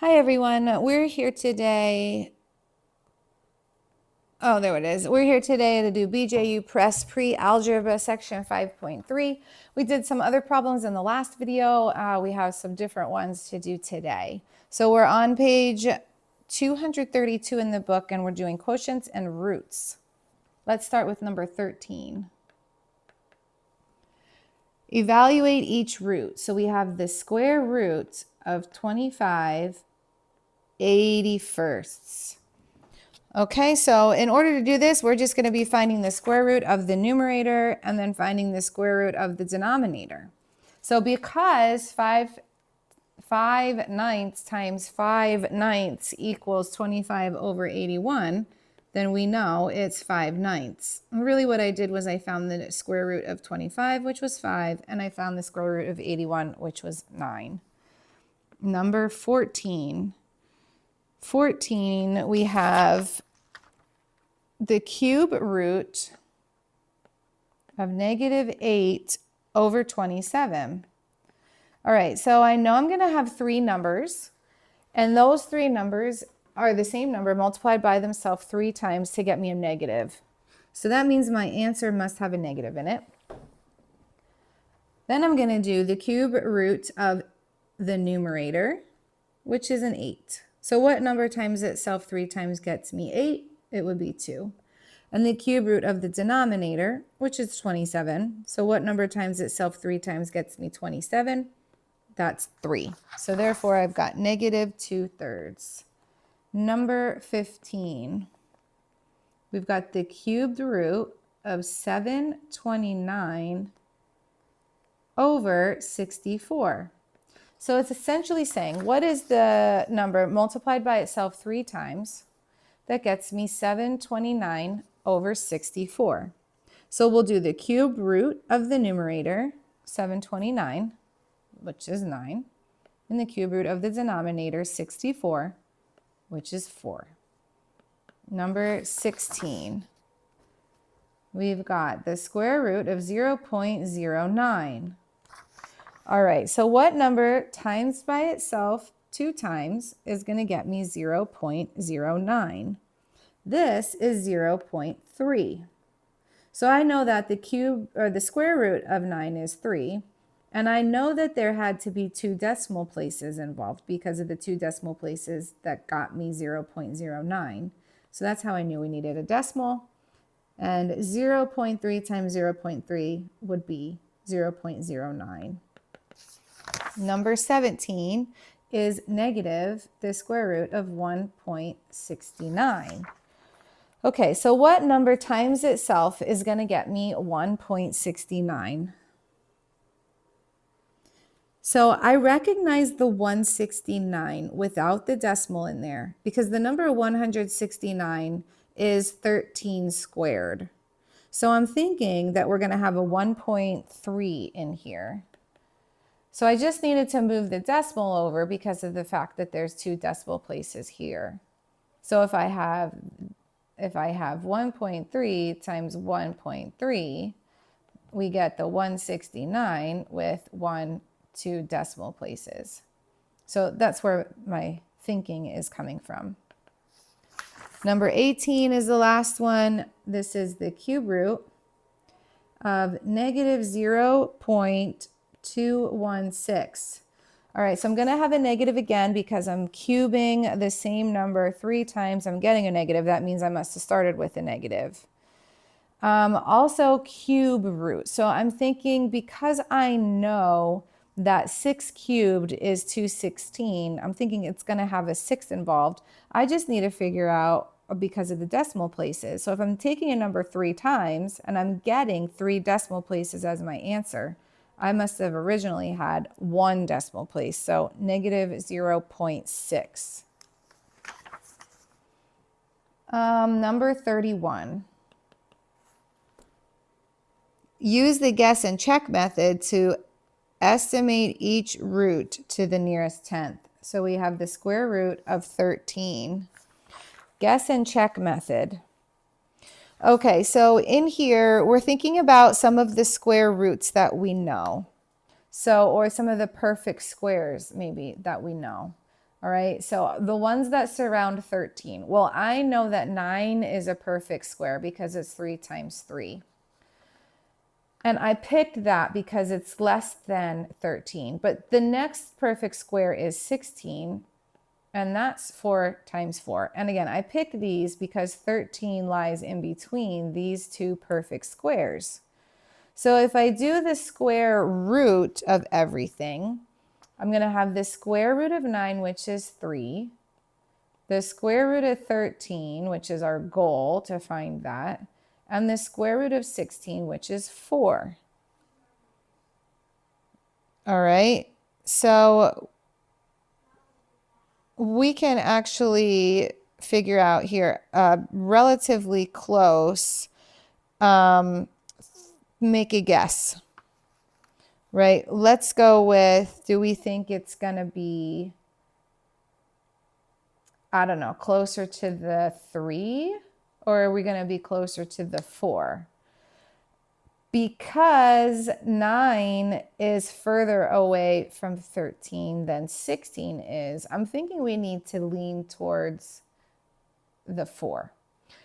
Hi everyone, we're here today. Oh, there it is. We're here today to do BJU Press Pre-Algebra section 5.3. We did some other problems in the last video. We have some different ones to do today. So we're on page 232 in the book and we're doing quotients and roots. Let's start with number 13. Evaluate each root. So we have the square root of 25/81. Okay, so in order to do this, we're just going to be finding the square root of the numerator and then finding the square root of the denominator. So because 5/9 times 5/9 equals 25/81, then we know it's 5/9. Really what I did was I found the square root of 25, which was 5, and I found the square root of 81, which was 9. Number 14. 14, we have the cube root of -8/27. All right, so I know I'm going to have three numbers, and those three numbers are the same number multiplied by themselves 3 times to get me a negative. So that means my answer must have a negative in it. Then I'm going to do the cube root of the numerator, which is an 8. So what number times itself 3 times gets me 8? It would be 2. And the cube root of the denominator, which is 27. So what number times itself 3 times gets me 27? That's 3. So therefore I've got -2/3. Number 15. We've got the cubed root of 729/64. So it's essentially saying, what is the number multiplied by itself 3 times that gets me 729/64? So we'll do the cube root of the numerator, 729, which is 9, and the cube root of the denominator, 64, which is 4. Number 16. We've got the square root of 0.09. All right, so what number times by itself 2 times is going to get me 0.09? This is 0.3. So I know that the cube or the square root of 9 is 3, and I know that there had to be 2 decimal places involved because of the 2 decimal places that got me 0.09. So that's how I knew we needed a decimal, and 0.3 times 0.3 would be 0.09. Number 17 is negative the square root of 1.69. Okay, so what number times itself is going to get me 1.69? So I recognize the 169 without the decimal in there because the number 169 is 13 squared. So I'm thinking that we're going to have a 1.3 in here. So I just needed to move the decimal over because of the fact that there's 2 decimal places here. So if I have 1.3 times 1.3, we get the 169 with 2 decimal places. So that's where my thinking is coming from. Number 18 is the last one. This is the cube root of -0.216. All right, so I'm going to have a negative again because I'm cubing the same number 3 times. I'm getting a negative. That means I must have started with a negative. Also cube root. So I'm thinking because I know that 6 cubed is 216, I'm thinking it's going to have a 6 involved. I just need to figure out because of the decimal places. So if I'm taking a number 3 times and I'm getting 3 decimal places as my answer, I must have originally had 1 decimal place, so -0.6. Number 31. Use the guess and check method to estimate each root to the nearest tenth. So we have the square root of 13. Guess and check method. Okay, so in here, we're thinking about some of the square roots that we know. So, or some of the perfect squares maybe that we know. All right, so the ones that surround 13. Well, I know that 9 is a perfect square because it's 3 times 3. And I picked that because it's less than 13. But the next perfect square is 16, and that's 4 times 4. And again, I picked these because 13 lies in between these two perfect squares. So if I do the square root of everything, I'm going to have the square root of 9, which is 3, the square root of 13, which is our goal to find that, and the square root of 16, which is 4. All right, so we can actually figure out here relatively close, make a guess, right? Let's go with, do we think it's going to be, I don't know, closer to the 3, or are we going to be closer to the 4? Because 9 is further away from 13 than 16 is, I'm thinking we need to lean towards the 4.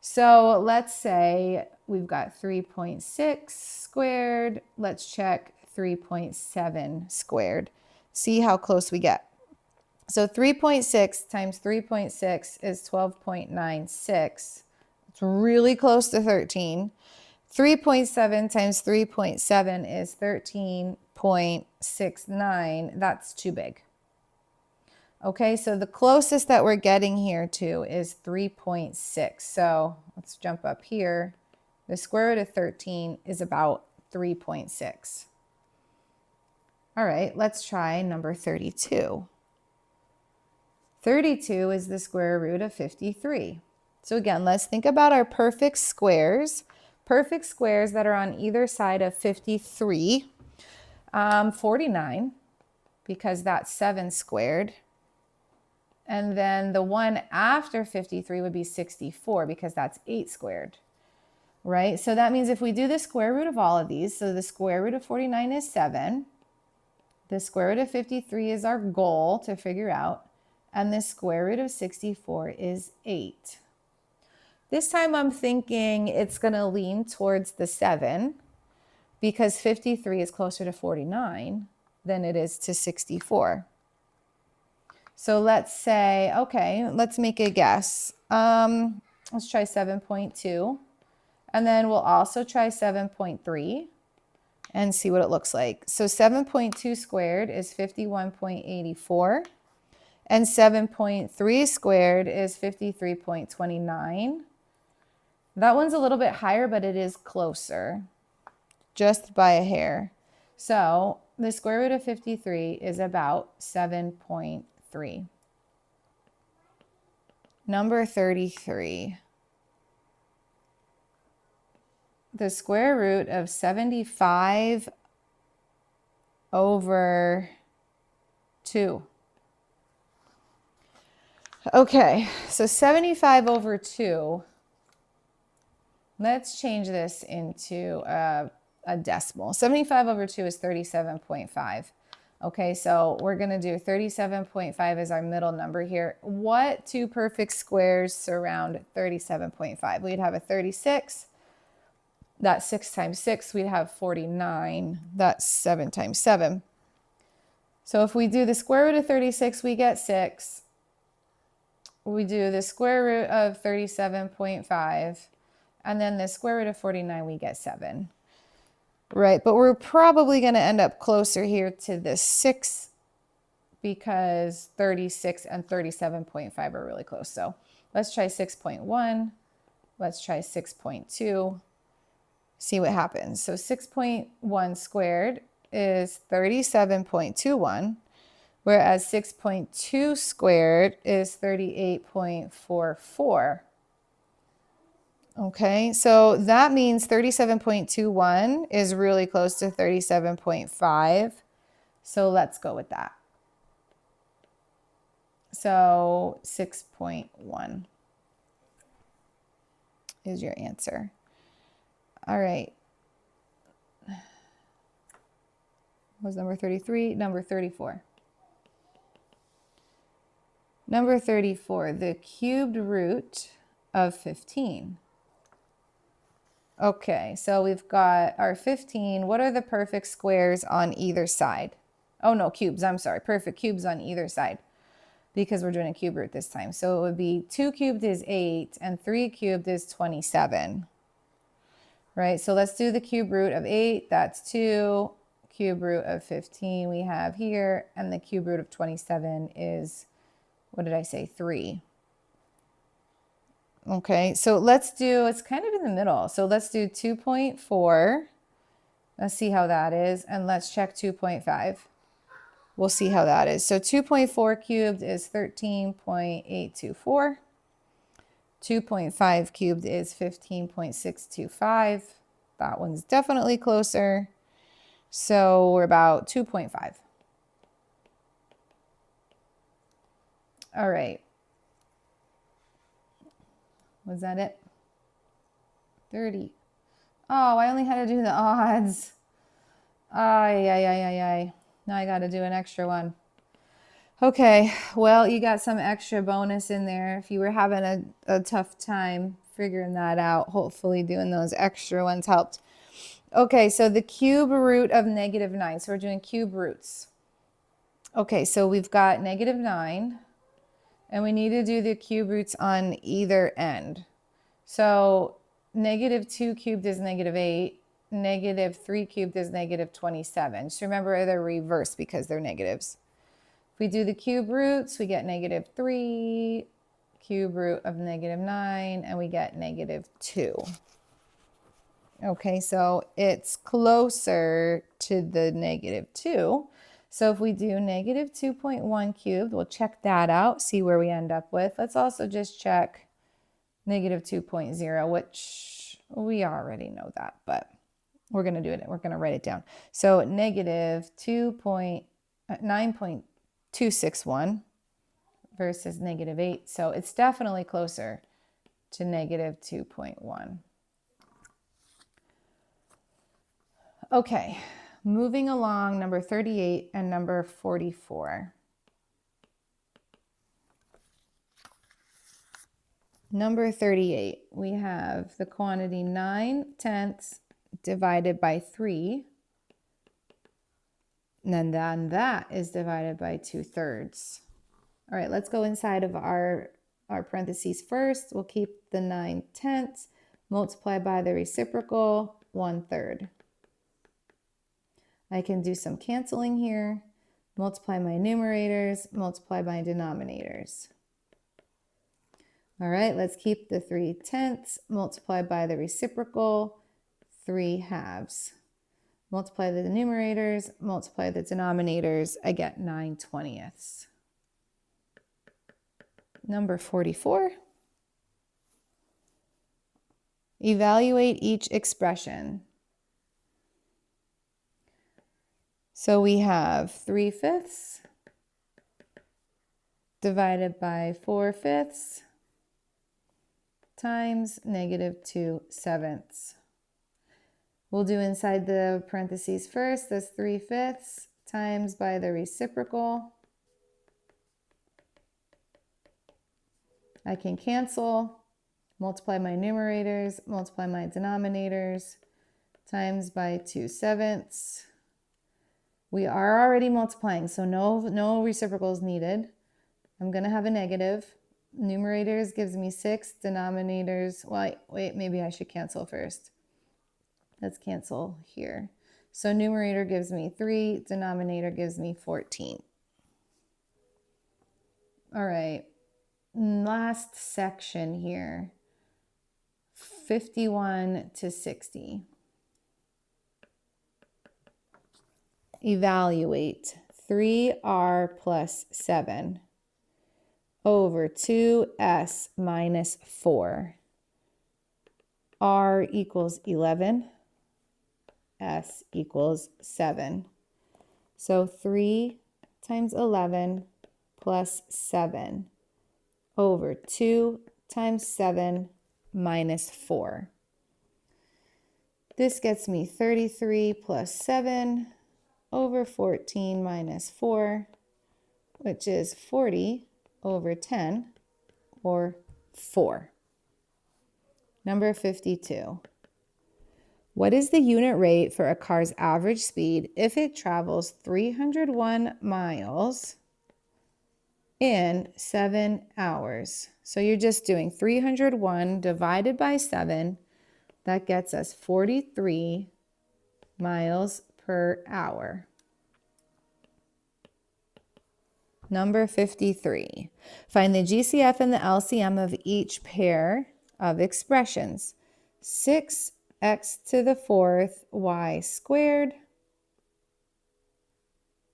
So let's say we've got 3.6 squared. Let's check 3.7 squared. See how close we get. So 3.6 times 3.6 is 12.96. It's really close to 13. 3.7 times 3.7 is 13.69. That's too big. Okay, so the closest that we're getting here to is 3.6. So let's jump up here. The square root of 13 is about 3.6. All right, let's try number 32. 32 is the square root of 53. So again, let's think about our perfect squares. Perfect squares that are on either side of 53. 49, because that's 7 squared. And then the one after 53 would be 64 because that's 8 squared, right? So that means if we do the square root of all of these, so the square root of 49 is 7, the square root of 53 is our goal to figure out, and the square root of 64 is 8. This time I'm thinking it's going to lean towards the 7 because 53 is closer to 49 than it is to 64. So let's say, okay, let's make a guess. Let's try 7.2. And then we'll also try 7.3 and see what it looks like. So 7.2 squared is 51.84. And 7.3 squared is 53.29. That one's a little bit higher, but it is closer, just by a hair. So the square root of 53 is about 7.3. Number 33. The square root of 75 over 2. Okay, so 75 over 2. Let's change this into a decimal. 75 over 2 is 37.5. Okay, so we're going to do 37.5 as our middle number here. What two perfect squares surround 37.5? We'd have a 36. That's 6 times 6. We'd have 49. That's 7 times 7. So if we do the square root of 36, we get 6. We do the square root of 37.5. And then the square root of 49, we get 7. Right, but we're probably going to end up closer here to the 6 because 36 and 37.5 are really close. So let's try 6.1. Let's try 6.2. See what happens. So 6.1 squared is 37.21, whereas 6.2 squared is 38.44. Okay, so that means 37.21 is really close to 37.5. So let's go with that. So 6.1 is your answer. All right. What was number 33? Number 34. Number 34, the cubed root of 15. Okay, so we've got our 15. What are the perfect squares on either side? Oh no, cubes, I'm sorry. Perfect cubes on either side because we're doing a cube root this time. So it would be 2 cubed is 8 and 3 cubed is 27. Right, so let's do the cube root of 8. That's 2. Cube root of 15 we have here. And the cube root of 27 is, what did I say, 3. Okay, so let's do, it's kind of in the middle. So let's do 2.4. Let's see how that is. And let's check 2.5. We'll see how that is. So 2.4 cubed is 13.824. 2.5 cubed is 15.625. That one's definitely closer. So we're about 2.5. All right. Was that it? 30. Oh, I only had to do the odds. Ay. Now I got to do an extra one. Okay, well, you got some extra bonus in there. If you were having a tough time figuring that out, hopefully doing those extra ones helped. Okay, so the cube root of -9. So we're doing cube roots. Okay, so we've got -9, and we need to do the cube roots on either end. So -2 cubed is -8. -3 cubed is -27. Just remember they're reversed because they're negatives. If we do the cube roots, we get -3, cube root of -9, and we get -2. Okay, so it's closer to the -2. So if we do -2.1 cubed, we'll check that out, see where we end up with. Let's also just check -2.0, which we already know that, but we're going to do it. We're going to write it down. So -9.261 versus -8. So it's definitely closer to -2.1. Okay, moving along, number 38 and number 44. Number 38, we have the quantity 9/10 divided by 3. And then that is divided by 2/3. All right, let's go inside of our parentheses first. We'll keep the 9/10, multiply by the reciprocal, 1/3. I can do some canceling here. Multiply my numerators, multiply my denominators. All right, let's keep the 3/10, multiply by the reciprocal, 3/2. Multiply the numerators, multiply the denominators, I get 9/20. Number 44. Evaluate each expression. So we have 3/5 divided by 4/5 times -2/7. We'll do inside the parentheses first. That's 3/5 times by the reciprocal. I can cancel, multiply my numerators, multiply my denominators, times by 2/7. We are already multiplying, so no reciprocals needed. I'm going to have a negative. Numerators gives me 6. Denominators, wait, maybe I should cancel first. Let's cancel here. So numerator gives me 3. Denominator gives me 14. All right. Last section here. 51 to 60. Evaluate 3r plus 7 over 2s minus 4. R equals 11. S equals 7. So 3 times 11 plus 7 over 2 times 7 minus 4. This gets me 33 plus 7 over 14 minus 4, which is 40. over 10, or 4. Number 52. What is the unit rate for a car's average speed if it travels 301 miles in 7 hours? So you're just doing 301 divided by 7. That gets us 43 miles per hour. Number 53. Find the GCF and the LCM of each pair of expressions. 6x to the 4th y squared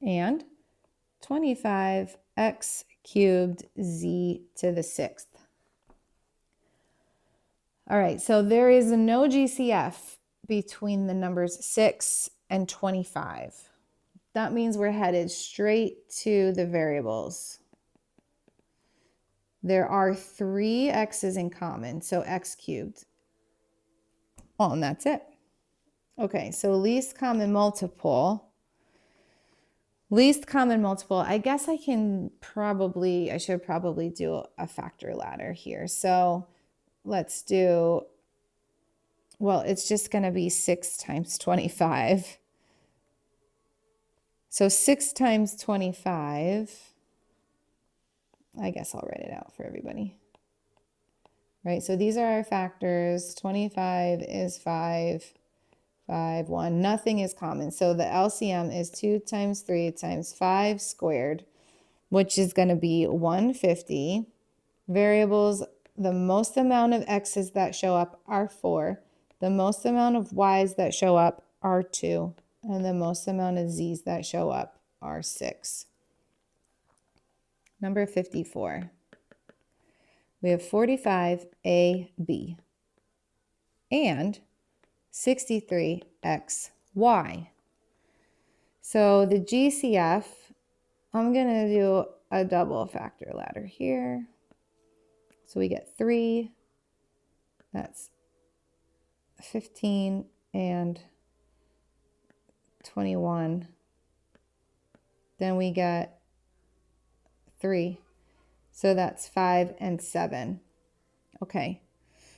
and 25x cubed z to the 6th. All right, so there is no GCF between the numbers 6 and 25. That means we're headed straight to the variables. There are 3 x's in common, so x cubed. Oh, and that's it. Okay, so least common multiple. Least common multiple, I guess I should probably do a factor ladder here. So let's do, well, it's just going to be 6 times 25. So 6 times 25, I guess I'll write it out for everybody. Right, so these are our factors. 25 is 5, 5, 1. Nothing is common. So the LCM is 2 times 3 times 5 squared, which is going to be 150. Variables, the most amount of x's that show up are 4. The most amount of y's that show up are 2. And the most amount of z's that show up are 6. Number 54. We have 45AB and 63XY. So the GCF, I'm going to do a double factor ladder here. So we get 3, that's 15 and 21. Then we get 3. So that's 5 and 7. Okay,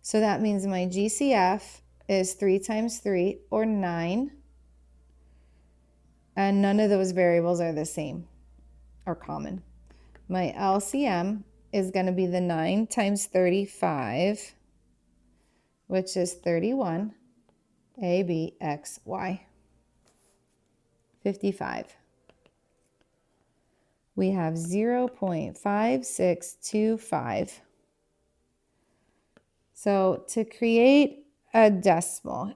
so that means my GCF is 3 times 3, or 9. And none of those variables are the same or common. My LCM is going to be the 9 times 35, which is 31, A, B, X, Y. 55. We have 0.5625. So to create a decimal,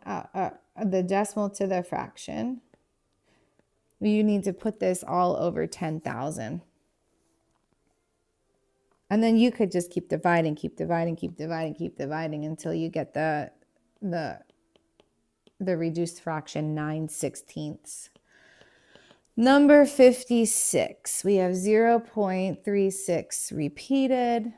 the decimal to the fraction, you need to put this all over 10,000. And then you could just keep dividing, keep dividing, keep dividing, keep dividing until you get the reduced fraction 9/16. Number 56, we have 0.36 repeated.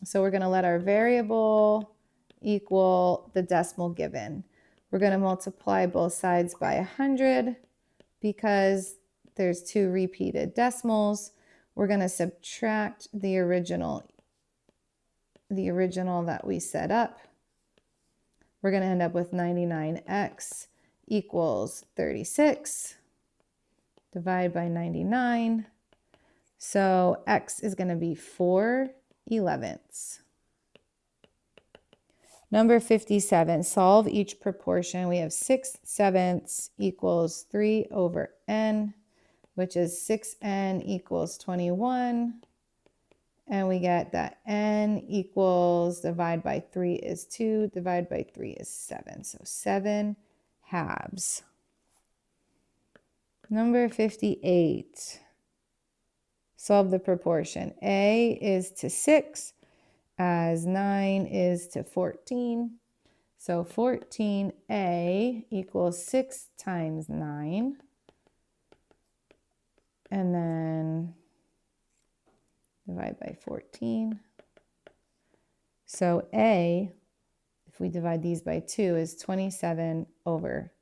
So we're going to let our variable equal the decimal given. We're going to multiply both sides by 100 because there's 2 repeated decimals. We're going to subtract the original that we set up. We're going to end up with 99x equals 36. Divide by 99. So x is going to be 4/11. Number 57, solve each proportion. We have 6/7 equals 3 over n, which is 6n equals 21. And we get that n equals, divide by 3 is 2, divide by 3 is 7. So 7 halves. Number 58, solve the proportion. A is to 6 as 9 is to 14. So 14a equals 6 times 9. And then divide by 14. So a, if we divide these by 2, is 27 over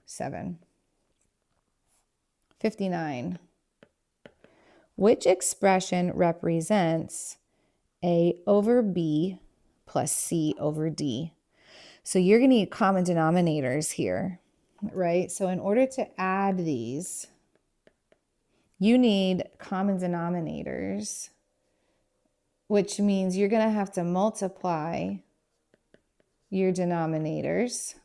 7. 59. Which expression represents A over B plus C over D? So you're going to need common denominators here, right? So in order to add these, you need common denominators, which means you're going to have to multiply your denominators.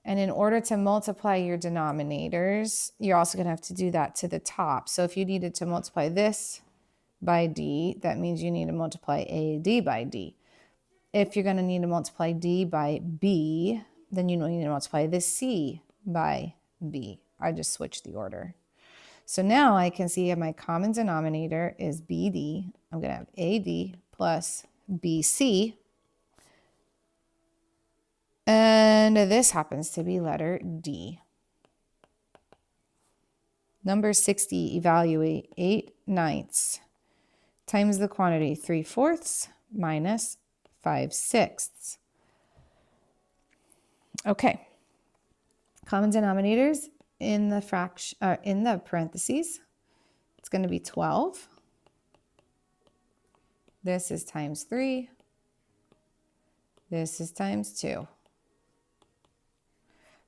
And in order to multiply your denominators, you're also going to have to do that to the top. So if you needed to multiply this by D, that means you need to multiply AD by D. If you're going to need to multiply D by B, then you need to multiply this C by B. I just switched the order. So now I can see my common denominator is BD. I'm going to have AD plus BC. And this happens to be letter D. Number 60, evaluate 8/9 times the quantity 3/4 minus 5/6. Okay. Common denominators in the parentheses. It's going to be 12. This is times 3. This is times 2.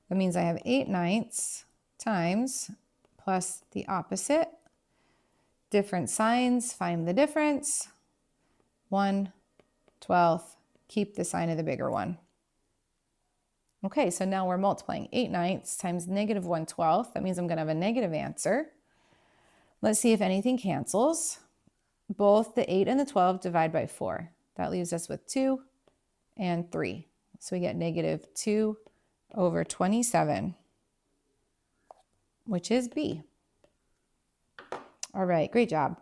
That means I have 8/9 times plus the opposite. Different signs, find the difference. 1/12, keep the sign of the bigger one. Okay, so now we're multiplying 8/9 times negative 1/12. That means I'm going to have a negative answer. Let's see if anything cancels. Both the 8 and the 12 divide by 4. That leaves us with 2 and 3. So we get negative 2 over 27, which is B. All right, great job.